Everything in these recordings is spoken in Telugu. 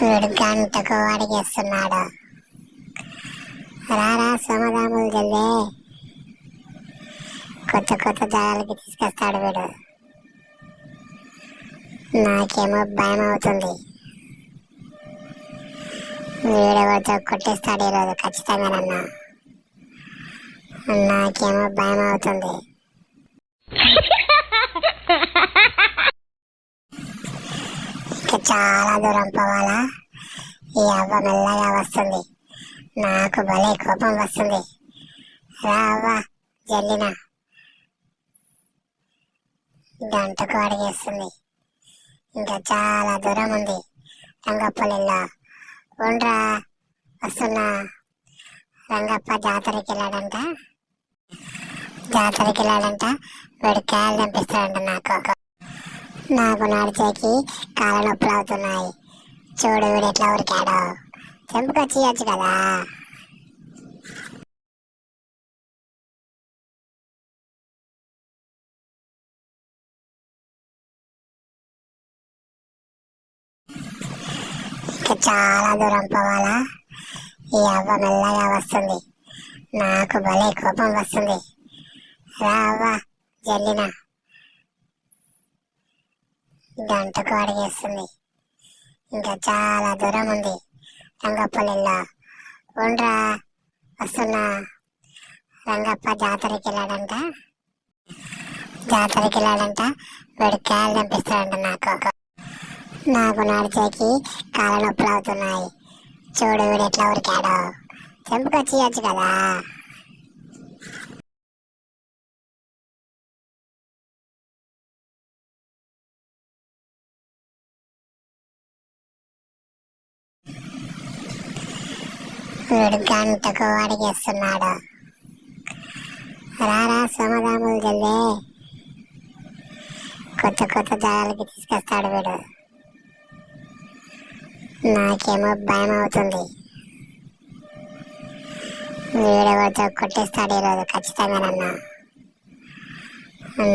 వీడు గంటకు అడిగేస్తున్నాడు. రారా సోమదాములు జల్దే, కొత్త కొత్త జాగాలకి తీసుకొస్తాడు వీడు. నాకేమో భయం అవుతుంది. వీడెవరితో కొట్టిస్తాడు ఈరోజు ఖచ్చితంగా నన్ను. నాకేమో భయం అవుతుంది. ఇక చాలా దూరం పోవాలా. ఈ అవ్వ మెల్లగా వస్తుంది. నాకు భలే కోపం వస్తుంది. రా అవ్వ జల్లిన. గంటకు అడిగేస్తుంది. ఇంకా చాలా దూరం ఉంది రంగపల్లిలో. ఉండ్రా వస్తున్నా. రంగప్ప జాతరకి వెళ్ళాడంట. వీడు కాయలు చంపిస్తాడంట. నాకు నడిచేకి కాళ్ళ నొప్పులు అవుతున్నాయి. చూడు వీడు ఎట్లా ఉరికాడు. చెంపుకొచ్చి ఇవ్వచ్చు కదా. ఇంకా చాలా దూరం పోవాలా. ఈ అవ్వ మెల్లగా వస్తుంది. నాకు భలే కోపం వస్తుంది. రా అవ్వ జల్లిన. గంటకు అడిగేస్తుంది. ఇంకా చాలా దూరం ఉంది రంగపల్లిలో. ఉండ్రా వస్తున్నా. రంగప్ప జాతరకి వెళ్ళాడంట. వీడు కాయలు చంపిస్తాడంట. నాకు నడిచేకి కాళ్ళ నొప్పులు అవుతున్నాయి. చూడు వీడు ఎట్లా ఉరికాడు. చెంపుకొచ్చి ఇవ్వచ్చు కదా. వీడు గంటకు అడిగేస్తున్నాడు. రారా సోమదాములు జల్దే, కొత్త కొత్త జాగాలకి తీసుకొస్తాడు వీడు. నాకేమో భయం అవుతుంది. వీడెవరితో కొట్టిస్తాడు ఈరోజు ఖచ్చితంగా నన్ను.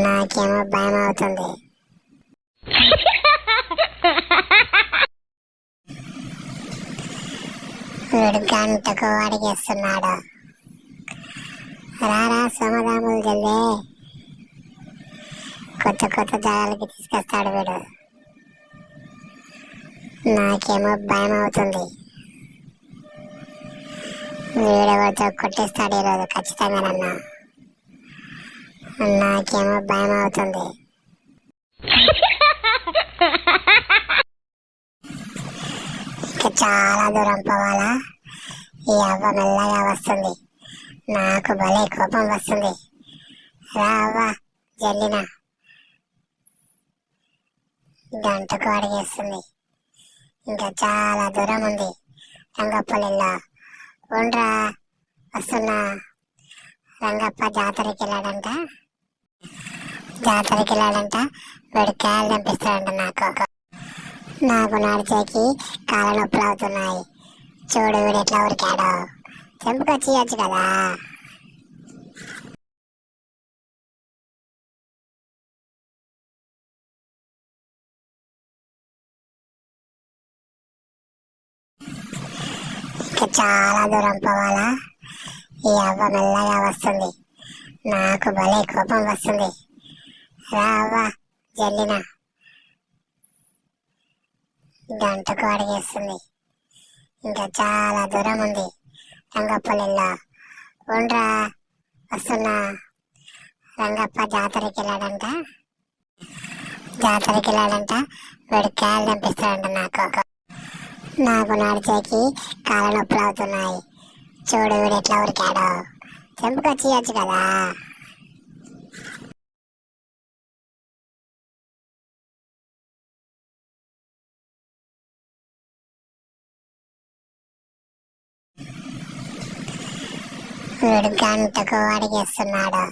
నాకేమో భయం అవుతుంది. వీడు గంటకు అడిగేస్తున్నాడు. రారా సోమదాములు జల్దే, కొత్త కొత్త జాగాలకి తీసుకొస్తాడు వీడు. నాకేమో భయం అవుతుంది. వీడెవరితో కొట్టిస్తాడు ఈరోజు ఖచ్చితంగా నన్ను. నాకేమో భయం అవుతుంది. ఇక చాలా దూరం పోవాలా. ఈ అవ్వ మెల్లగా వస్తుంది. నాకు భలే కోపం వస్తుంది. రా అవ్వ జల్లిన. గంటకు అడిగేస్తుంది. ఇంకా చాలా దూరం ఉంది రంగపల్లిలో. ఉండ్రా వస్తున్నా. రంగప్ప జాతరకి వెళ్ళాడంట. వీడు కాయలు చంపిస్తాడంట. నాకు నడిచేకి కాళ్ళ నొప్పులు అవుతున్నాయి. చూడు వీడు ఎట్లా ఉరికాడు. చెంపుకొచ్చి ఇవ్వచ్చు కదా. ఇక చాలా దూరం పోవాలా. ఈ అవ్వ మెల్లగా వస్తుంది. నాకు భలే కోపం వస్తుంది. రా అవ్వ జల్లిన. గంటకు అడిగేస్తుంది. ఇంకా చాలా దూరం ఉంది రంగపల్లిలో. ఉండ్రా వస్తున్నా. రంగప్ప జాతరకి వెళ్ళాడంట. వీడు కాయలు చంపిస్తాడంట. నాకు నడిచేకి కాళ్ళ నొప్పులు అవుతున్నాయి. చూడు వీడు ఎట్లా ఉరికాడు. చెంపుకొచ్చి ఇవ్వచ్చు కదా. వీడు గంటకు అడిగేస్తున్నాడు.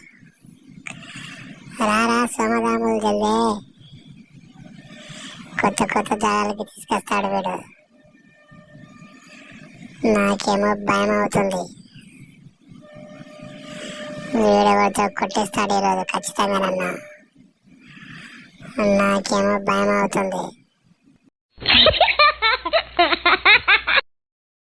రారా సోమదాములు జల్దే, కొత్త కొత్త జాగాలకి తీసుకొస్తాడు వీడు. నాకేమో భయం అవుతుంది. వీడెవరితో కొట్టిస్తాడు ఈరోజు ఖచ్చితంగా నన్ను. నాకేమో భయం అవుతుంది.